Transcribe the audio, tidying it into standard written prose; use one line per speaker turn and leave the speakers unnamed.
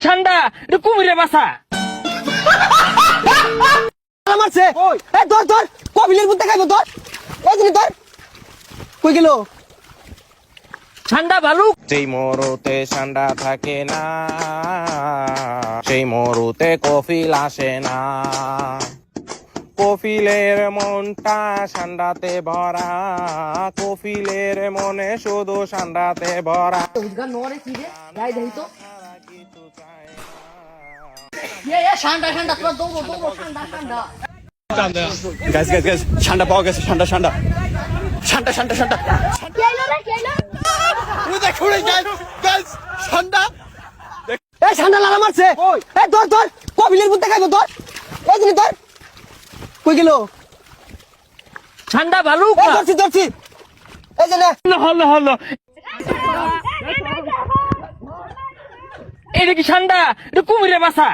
ঠান্ডা এটা কুমিরে বাসা।
মারছে এই ধর ধর কবিলের বুদ্ধে খাইবো ধর এই জিনিস ধর কই গেল
ঠান্ডা ভালুক।
যেই মরুতে ঠান্ডা থাকে না সেই মরুতে কফিল আসে না। কফিলের মনটা ঠান্ডাতে ভরা, কফিলের মনে শুধু ঠান্ডাতে ভরা।
গাইস গাইস গাইস ঠান্ডা পাওয়া গেছে ঠান্ডা ঠান্ডা ঠান্ডা ঠান্ডা ঠান্ডা ওই দেখো রে গাইস গাইস ঠান্ডা এই ঠান্ডা লালা মারছে এই ধর ধর কবিলের বুদ্ধে খাইবো ধর এই জিনিস ধর কই গেল
ঠান্ডা ভালুক
এই ধরছি ধরছি এই যে নে
হলো হলো এটা কি ঠান্ডা এটা কুমিরে বাসা।